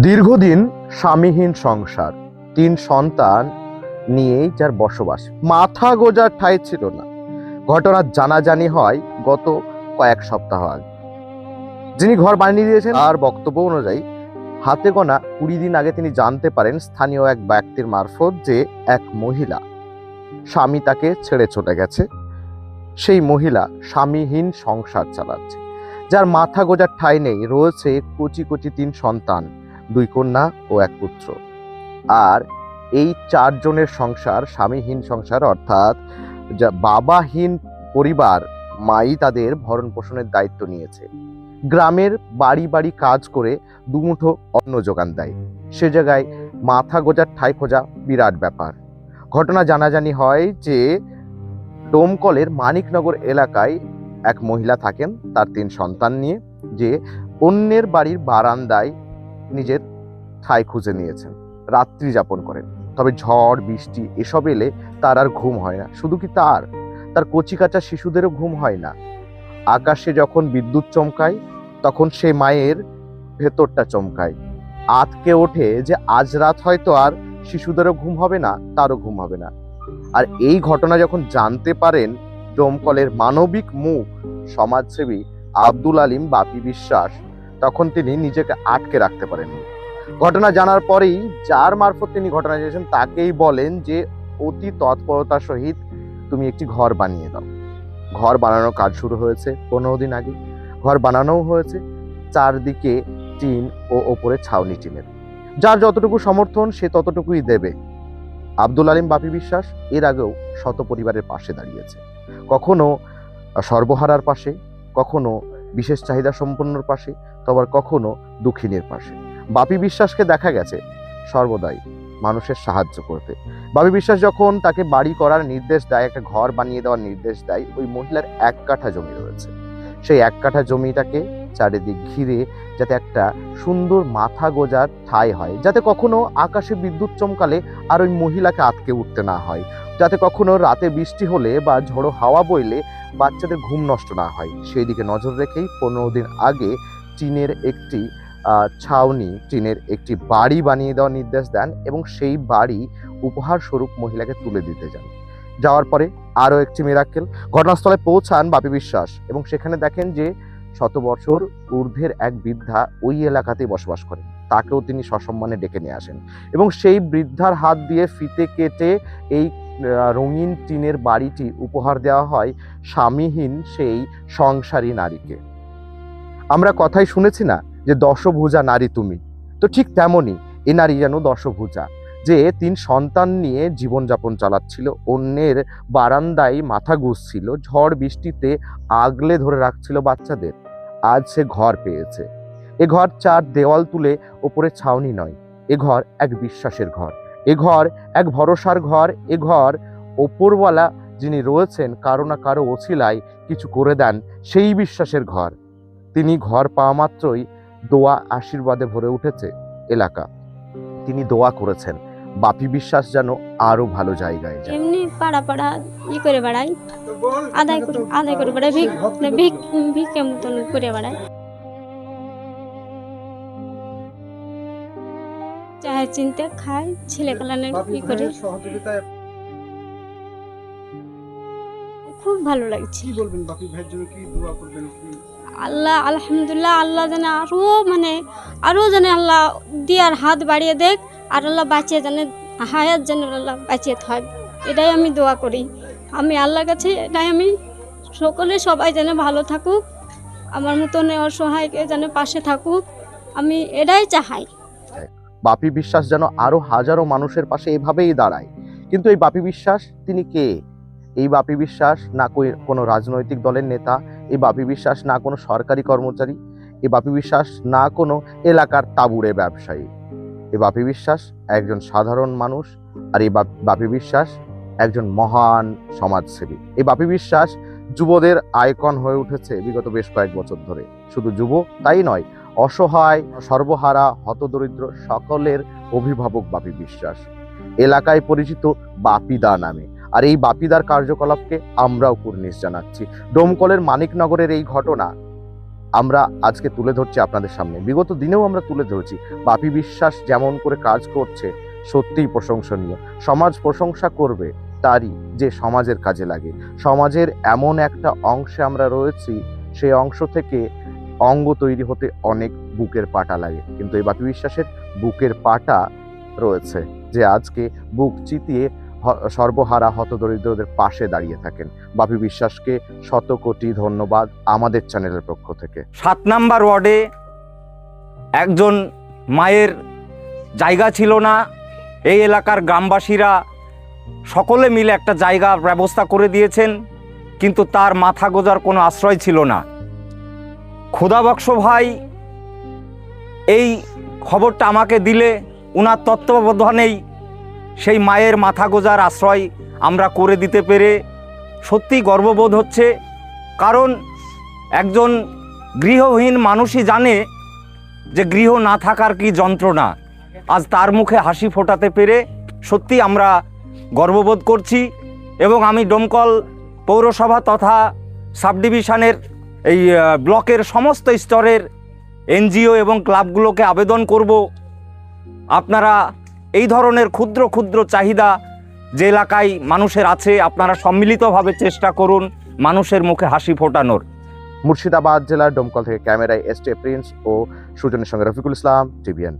দীর্ঘদিন স্বামীহীন সংসার, ৩ সন্তান নিয়েই যার বসবাস, মাথা গোঁজার ঠাঁই ছিল না। ঘটনার জানাজানি হয় গত কয়েক সপ্তাহ আগে। যিনি ঘর বানিয়ে দিয়েছেন তার বক্তব্য অনুযায়ী হাতে গোনা ২০ দিন আগে তিনি জানতে পারেন স্থানীয় এক ব্যক্তির মারফত যে এক মহিলা স্বামী তাকে ছেড়ে চলে গেছে। সেই মহিলা স্বামীহীন সংসার চালাচ্ছে, যার মাথা গোঁজার ঠাঁই নেই। রয়েছে কচি কচি ৩ সন্তান, ২ কন্যা ও ১ পুত্র। আর এই ৪ জনের সংসার স্বামীহীন সংসার, অর্থাৎ বাবাহীন পরিবার। মাই তাদের ভরণ পোষণের দায়িত্ব নিয়েছে। গ্রামের বাড়ি বাড়ি কাজ করে দুমুঠো অন্ন যোগান দেয়। সে জায়গায় মাথা গোঁজার ঠাঁই খোঁজা বিরাট ব্যাপার। ঘটনা জানাজানি হয় যে ডোমকলের মানিকনগর এলাকায় এক মহিলা থাকেন তার ৩ সন্তান নিয়ে, যে অন্যের বাড়ির বারান্দায় নিজের ঠাঁই খুঁজে নিয়েছেন, রাত্রি যাপন করেন। তবে ঝড় বৃষ্টি এসব এলে তার আর ঘুম হয় না। শুধু কি তার কচিকাঁচা শিশুদেরও ঘুম হয় না। আকাশে যখন বিদ্যুৎ চমকায় তখন সে মায়ের ভেতরটা চমকায়, আতকে ওঠে যে আজ রাত হয়তো আর শিশুদেরও ঘুম হবে না, তারও ঘুম হবে না। আর এই ঘটনা যখন জানতে পারেন ডোমকলের মানবিক মুখ সমাজসেবী আব্দুল আলিম বাপি বিশ্বাস, তখন তিনি নিজেকে আটকে রাখতে পারেননি। ঘটনা জানার পরেই যার মারফত তিনি ঘটনা জেনেছেন তাকেই বলেন যে অতি তৎপরতার সহিত তুমি একটি ঘর বানিয়ে দাও। ঘর বানানোর কাজ শুরু হয়েছে ১৫ দিন আগে। ঘর বানানোও হয়েছে, চারদিকে টিন ও ওপরে ছাউনি টিনের। যার যতটুকু সমর্থন সে ততটুকুই দেবে। আব্দুল আলিম বাপি বিশ্বাস এর আগেও শত পরিবারের পাশে দাঁড়িয়েছে, কখনো সর্বহারার পাশে, কখনো বিশেষ চাহিদা সম্পন্নর পাশে, আবার কখনো দুঃখিনীর পাশে। বাপি বিশ্বাসকে দেখা গেছে সর্বদাই মানুষের সাহায্য করতে। বাপি বিশ্বাস যখন তাকে বাড়ি করার নির্দেশ দেয়, একটা ঘর বানিয়ে দেওয়ার নির্দেশ দেয়, ওই মহিলার ১ কাঠা জমি রয়েছে। সেই ১ কাঠা জমিটাকে চারিদিক ঘিরে যাতে একটা সুন্দর মাথা গোঁজার ঠাঁই হয়, যাতে কখনো আকাশে বিদ্যুৎ চমকালে আর ওই মহিলাকে আটকে উঠতে না হয়, যাতে কখনো রাতে বৃষ্টি হলে বা ঝোড়ো হাওয়া বইলে বাচ্চাদের ঘুম নষ্ট না হয়, সেই দিকে নজর রেখেই ১৫ দিন আগে টিনের একটি ছাউনি, টিনের একটি বাড়ি বানিয়ে দেওয়ার নির্দেশ দেন এবং সেই বাড়ি উপহার স্বরূপ মহিলাকে তুলে দিতে যান। যাওয়ার পরে আরও একটি মিরাক্কেল। ঘটনাস্থলে পৌঁছান বাপি বিশ্বাস এবং সেখানে দেখেন যে ১০০ বছর ঊর্ধ্বের এক বৃদ্ধা ওই এলাকাতেই বসবাস করেন। তাকেও তিনি সসম্মানে ডেকে নিয়ে আসেন এবং সেই বৃদ্ধার হাত দিয়ে ফিতে কেটে এই রঙিন টিনের বাড়িটি উপহার দেওয়া হয় স্বামীহীন সেই সংসারী নারীকে। আমরা কথাই শুনেছি না যে দশভুজা নারী তুমি, তো ঠিক তেমনই এ নারী যেন দশভুজা, যে ৩ সন্তান নিয়ে জীবনযাপন চালাচ্ছিল, অন্যের বারান্দায় মাথা গুঁজছিল, ঝড় বৃষ্টিতে আগলে ধরে রাখছিল বাচ্চাদের। আজ সে ঘর পেয়েছে। এ ঘর ৪ দেওয়াল তুলে ওপরে ছাউনি নয়, এ ঘর এক বিশ্বাসের ঘর, এ ঘর এক ভরসার ঘর, এ ঘর ওপরওয়ালা যিনি রয়েছেন কারো না কারো ওছিলায় কিছু করে দেন, সেই বিশ্বাসের ঘর। তিনি ঘর পাওয়া মাত্রই দোয়া আশীর্বাদে ভরে উঠেছে এলাকা। তিনি দোয়া করেছেন বাপি বিশ্বাস যেন আরো ভালো জায়গায় যায়। এমনি পাড়া পাড়া করে বেড়াই, আদায় করে বেড়াই, ভিক্ষে মতন করে বেড়াই। চাহে চিনতে খাই, ছেলে কালানের করে। খুব ভালো লাগছে। কি বলবেন বাপি ভাইয়ের জন্য, কি দোয়া করবেন? আল্লাহ আলহামদুলিল্লাহ, আল্লাহ যেন আরো যেন আল্লাহ দিয়ার হাত বাড়িয়ে দেখ, আর আল্লাহ বাঁচিয়ে যেন হায়াত যেন আল্লাহ বাঁচিয়ে থাক, এটাই আমি দোয়া করি। আমি আল্লাহর কাছে এটাই আমি সবাই যেন ভালো থাকুক, আমার মতন অসহায়কে যেন পাশে থাকুক, আমি এটাই চাই। বাপি বিশ্বাস যেন আরো হাজারো মানুষের পাশে এভাবেই দাঁড়ায়। কিন্তু এই বাপি বিশ্বাস তিনি কে? এই বাপি বিশ্বাস না কোনো রাজনৈতিক দলের নেতা, এই বাপি বিশ্বাস না কোনো সরকারি কর্মচারী, এই বাপি বিশ্বাস না কোনো এলাকার তাবুড়ে ব্যবসায়ী। এই বাপি বিশ্বাস একজন সাধারণ মানুষ, আর এই বাপি বিশ্বাস একজন মহান সমাজসেবী। এই বাপি বিশ্বাস যুবদের আইকন হয়ে উঠেছে বিগত বেশ কয়েক বছর ধরে। শুধু যুব তাই নয়, অসহায়, সর্বহারা, হতদরিদ্র সকলের অভিভাবক বাপি বিশ্বাস। এলাকায় পরিচিত বাপিদা নামে। আর এই বাপিদার কার্যকলাপকে আমরাও কুর্নিশ জানাচ্ছি। ডোমকলের মানিকনগরের এই ঘটনা আমরা আজকে তুলে ধরছি আপনাদের সামনে। বিগত দিনেও আমরা তুলে ধরেছি। বাপি বিশ্বাস যেমন করে কাজ করছে সত্যিই প্রশংসনীয়। সমাজ প্রশংসা করবে তারই যে সমাজের কাজে লাগে। সমাজের এমন একটা অংশে আমরা রয়েছি, সেই অংশ থেকে অঙ্গ তৈরি হতে অনেক বুকের পাটা লাগে, কিন্তু এই বাপি বিশ্বাসের বুকের পাটা রয়েছে যে আজকে বুক চিতিয়ে সর্বহারা হতদরিদ্রদের পাশে দাঁড়িয়ে থাকেন। বাপি বিশ্বাসকে শত কোটি ধন্যবাদ আমাদের চ্যানেলের পক্ষ থেকে। 7 নাম্বার ওয়ার্ডে একজন মায়ের জায়গা ছিল না। এই এলাকার গ্রামবাসীরা সকলে মিলে একটা জায়গা ব্যবস্থা করে দিয়েছেন, কিন্তু তার মাথা গোজার কোনো আশ্রয় ছিল না। খোদাবক্স ভাই এই খবরটা আমাকে দিলে উনার তত্ত্বাবধানেই সেই মায়ের মাথা গোজার আশ্রয় আমরা করে দিতে পেরে সত্যিই গর্ববোধ হচ্ছে। কারণ একজন গৃহহীন মানুষই জানে যে গৃহ না থাকার কি যন্ত্রণা। আজ তার মুখে হাসি ফোটাতে পেরে সত্যি আমরা গর্ববোধ করছি। এবং আমি ডোমকল পৌরসভা তথা সাব ডিভিশনের এই ব্লকের সমস্ত স্তরের এনজিও এবং ক্লাবগুলোকে আবেদন করব, আপনারা এই ধরনের ক্ষুদ্র ক্ষুদ্র চাহিদা যে এলাকায় মানুষের আছে আপনারা সম্মিলিতভাবে চেষ্টা করুন মানুষের মুখে হাসি ফোটানোর। মুর্শিদাবাদ জেলার ডোমকল থেকে ক্যামেরায় এস টি প্রিন্স ও সুজনের সঙ্গে রফিকুল ইসলাম, টিভিএন।